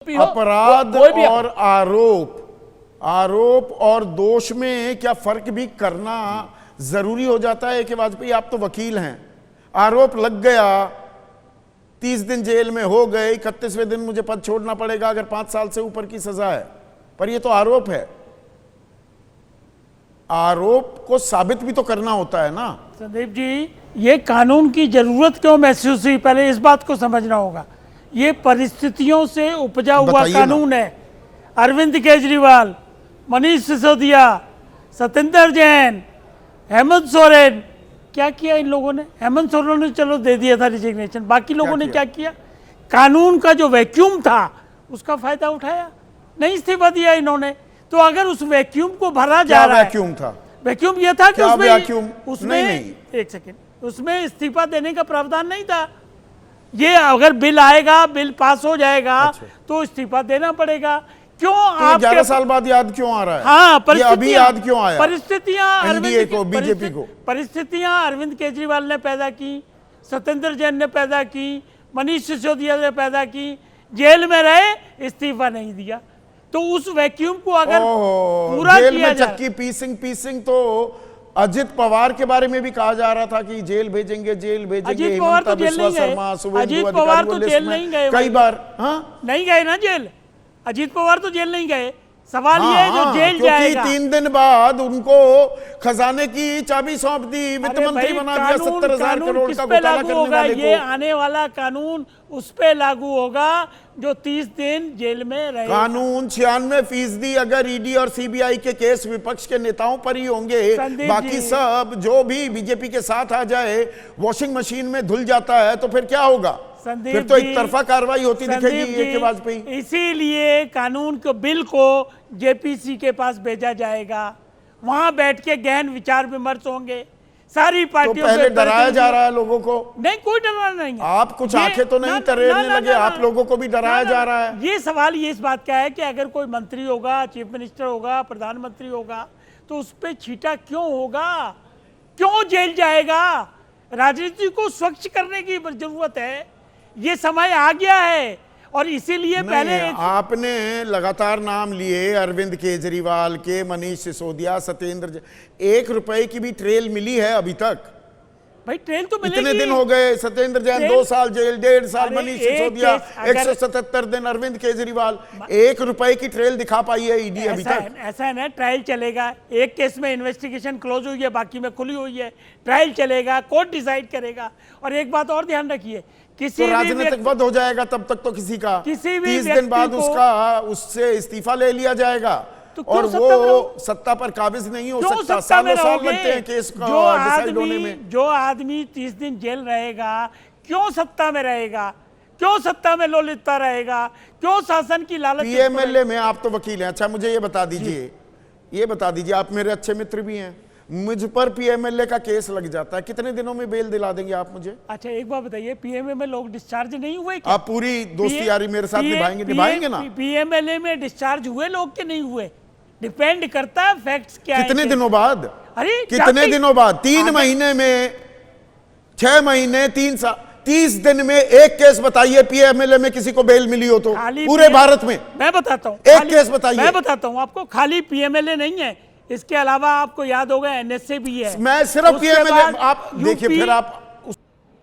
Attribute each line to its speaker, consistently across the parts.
Speaker 1: अपराध और आरोप और दोष में क्या फर्क भी करना जरूरी हो जाता है कि वाजपेयी आप तो वकील हैं, आरोप लग गया, 30 दिन जेल में हो गए, 31वें दिन मुझे पद छोड़ना पड़ेगा अगर 5 साल से ऊपर की सजा है, पर ये तो आरोप है, आरोप को साबित भी तो करना होता है ना।
Speaker 2: संदीप जी, ये कानून की जरूरत क्यों महसूस हुई, पहले इस बात को समझना होगा। ये परिस्थितियों से उपजा हुआ कानून है। अरविंद केजरीवाल, मनीष सिसोदिया, सत्येंद्र जैन, हेमंत सोरेन, क्या किया इन लोगों ने? हेमंत सोरेन ने चलो दे दिया था रिजिग्नेशन, बाकी लोगों ने क्या किया? कानून का जो वैक्यूम था उसका फायदा उठाया, नहीं इस्तीफा दिया इन्होंने। तो अगर उस वैक्यूम को भरा जा रहा है,
Speaker 1: वैक्यूम था,
Speaker 2: वैक्यूम ये था कि उसमें
Speaker 1: नहीं।
Speaker 2: एक सेकेंड, उसमें इस्तीफा देने का प्रावधान नहीं था। ये अगर बिल आएगा, बिल पास हो जाएगा, तो इस्तीफा देना पड़ेगा। क्यों
Speaker 1: तो
Speaker 2: आप
Speaker 1: 11 साल बाद याद क्यों आ रहा है?
Speaker 2: हाँ,
Speaker 1: अभी याद क्यों आया?
Speaker 2: परिस्थितियां अरविंद केजरीवाल ने पैदा की, सत्येंद्र जैन ने पैदा की, मनीष सिसोदिया ने पैदा की, जेल में रहे, इस्तीफा नहीं दिया। तो उस वैक्यूम को अगर पूरा
Speaker 1: जेल
Speaker 2: किया
Speaker 1: में चक्की पीसिंग तो अजित पवार के बारे में भी कहा जा रहा था कि जेल भेजेंगे, जेल भेजेंगे।
Speaker 2: अजित पवार तो जेल नहीं गए, अजित पवार तो जेल नहीं गए,
Speaker 1: कई बार हाँ
Speaker 2: नहीं गए ना जेल। अजित पवार तो जेल नहीं गए। सवाल ये है जो जेल जाएगा,
Speaker 1: 3 दिन बाद उनको खजाने की चाबी सौंप दी, वित्त मंत्री बना दिया, 70,000 करोड़ का घोटाला करने वाले को।
Speaker 2: ये आने वाला कानून उस पे लागू होगा जो 30 दिन जेल में रहे।
Speaker 1: कानून 96% अगर ईडी और सीबीआई के केस विपक्ष के नेताओं पर ही होंगे, बाकी सब जो भी बीजेपी के साथ आ जाए वॉशिंग मशीन में धुल जाता है, तो फिर क्या होगा? फिर तो एक तरफा कार्रवाई होती दिखेगी ये वाजपेयी।
Speaker 2: इसीलिए कानून के बिल को जेपीसी के पास भेजा जाएगा, वहां बैठ के गहन विचार विमर्श होंगे सारी पार्टियों।
Speaker 1: तो पहले डराया जा रहा है लोगों को?
Speaker 2: नहीं, कोई डराना नहीं है।
Speaker 1: आप कुछ आंखें तो नहीं तरेरने लगे, आप लोगों को भी डराया जा रहा है।
Speaker 2: ये सवाल ये इस बात का है कि अगर कोई मंत्री होगा, चीफ मिनिस्टर होगा, प्रधानमंत्री होगा, तो उस पर छींटा क्यों होगा? क्यों जेल जाएगा? राजनीति को स्वच्छ करने की जरूरत है, ये समय आ गया है। और इसीलिए पहले
Speaker 1: आपने लगातार नाम लिए अरविंद केजरीवाल के, मनीष सिसोदिया, सत्येंद्र, 1 रुपए की भी ट्रेल मिली है अभी तक?
Speaker 2: भाई ट्रेल तो मिलेगी।
Speaker 1: इतने दिन हो गए, सत्येंद्र जैन 2 साल जेल, 1.5 साल मनीष सिसोदिया, 177 दिन अरविंद केजरीवाल, 1 रुपए की ट्रेल दिखा पाई है ईडी अभी तक?
Speaker 2: ऐसा है ना, ट्रायल चलेगा, एक केस में इन्वेस्टिगेशन क्लोज हुई है, बाकी में खुली हुई है, ट्रायल चलेगा, कोर्ट डिसाइड करेगा। और एक बात और ध्यान रखिए, किसी
Speaker 1: तो राजनीतिक वध हो जाएगा तब तक तो किसी का,
Speaker 2: किसी भी
Speaker 1: 30 दिन बाद उससे इस्तीफा ले लिया जाएगा,
Speaker 2: तो
Speaker 1: और वो सत्ता पर काबिज नहीं हो सकता। सालों साल लगते हैं केस को डिसाइड होने में।
Speaker 2: जो आदमी 30 दिन जेल रहेगा, क्यों सत्ता में रहेगा? क्यों सत्ता में लोलितता रहेगा? क्यों शासन की लालच?
Speaker 1: पीएमएलए में आप तो वकील हैं, अच्छा मुझे ये बता दीजिए, आप मेरे अच्छे मित्र भी हैं, मुझ पर पीएमएलए का केस लग जाता है, कितने दिनों में बेल दिला देंगे आप मुझे?
Speaker 2: अच्छा एक बात बताइए, पीएमएलए में लोग डिस्चार्ज नहीं हुए क्या?
Speaker 1: आप पूरी दोस्ती यारी मेरे साथ निभाएंगे ना?
Speaker 2: पीएमएलए में डिस्चार्ज हुए लोग के नहीं हुए, डिपेंड करता है फैक्ट्स क्या है।
Speaker 1: कितने दिनों बाद?
Speaker 2: अरे
Speaker 1: कितने दिनों बाद? 3 महीने में, 6 महीने, 3 साल, 30 दिन में एक केस बताइए पीएमएलए में किसी को बेल मिली हो तो पूरे भारत में?
Speaker 2: मैं बताता हूँ,
Speaker 1: एक केस बताइए।
Speaker 2: मैं बताता हूँ आपको, खाली पीएमएलए नहीं है, इसके अलावा आपको याद होगा एनएसए भी है।
Speaker 1: मैं सिर्फ पीएमएलए, आप देखिए फिर आप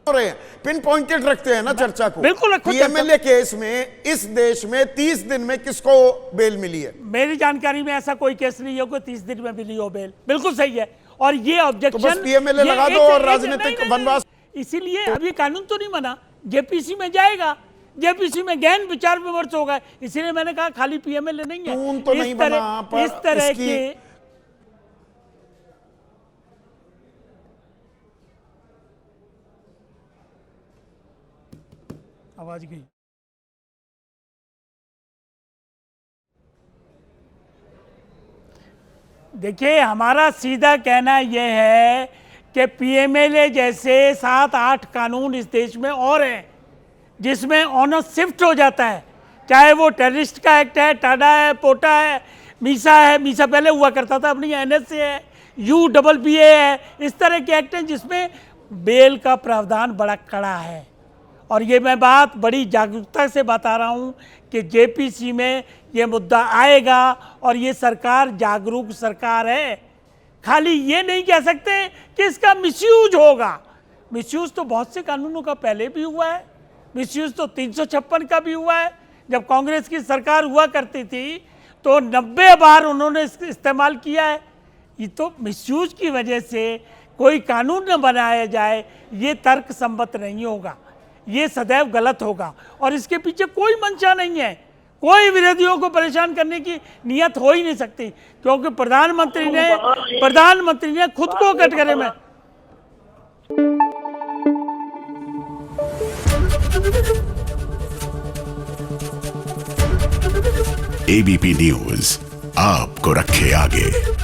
Speaker 1: रहे हैं, पिन पॉइंटेड रखते हैं ना चर्चा को।
Speaker 2: बिल्कुल,
Speaker 1: पीएमएलए केस में इस देश में 30 दिन में किसको बेल मिली है?
Speaker 2: मेरी जानकारी में ऐसा कोई केस नहीं है कि 30 दिन में मिली हो बेल। बिल्कुल सही है। और ये ऑब्जेक्शन,
Speaker 1: तो बस पीएमएलए लगा दो और राजनीतिक वनवास।
Speaker 2: इसीलिए अभी कानून तो नहीं बना, जेपीसी में जाएगा, जेपीसी में गहन विचार विमर्श होगा। इसीलिए मैंने कहा खाली पीएमएलए नहीं है,
Speaker 1: कानून तो नहीं बना, पर
Speaker 2: इस तरह के आवाज गई। देखिए, हमारा सीधा कहना यह है कि पीएमएलए जैसे 7-8 कानून इस देश में और हैं जिसमें ऑनर शिफ्ट हो जाता है, चाहे वो टेररिस्ट का एक्ट है, टाडा है, पोटा है, मीसा है, मीसा पहले हुआ करता था, अपनी एनएसए है, UBBA है, इस तरह के एक्ट हैं जिसमें बेल का प्रावधान बड़ा कड़ा है। और ये मैं बात बड़ी जागरूकता से बता रहा हूँ कि जेपीसी में ये मुद्दा आएगा और ये सरकार जागरूक सरकार है। खाली ये नहीं कह सकते कि इसका मिसयूज होगा। मिसयूज तो बहुत से कानूनों का पहले भी हुआ है। मिसयूज तो 356 का भी हुआ है। जब कांग्रेस की सरकार हुआ करती थी तो 90 बार उन्होंने इस्तेमाल किया है। ये तो मिसयूज की वजह से कोई कानून न बनाया जाए, ये तर्क सम्मत नहीं होगा, ये सदैव गलत होगा। और इसके पीछे कोई मंशा नहीं है, कोई विरोधियों को परेशान करने की नियत हो ही नहीं सकती, क्योंकि प्रधानमंत्री ने खुद को कटघरे में
Speaker 3: एबीपी न्यूज आपको रखे आगे।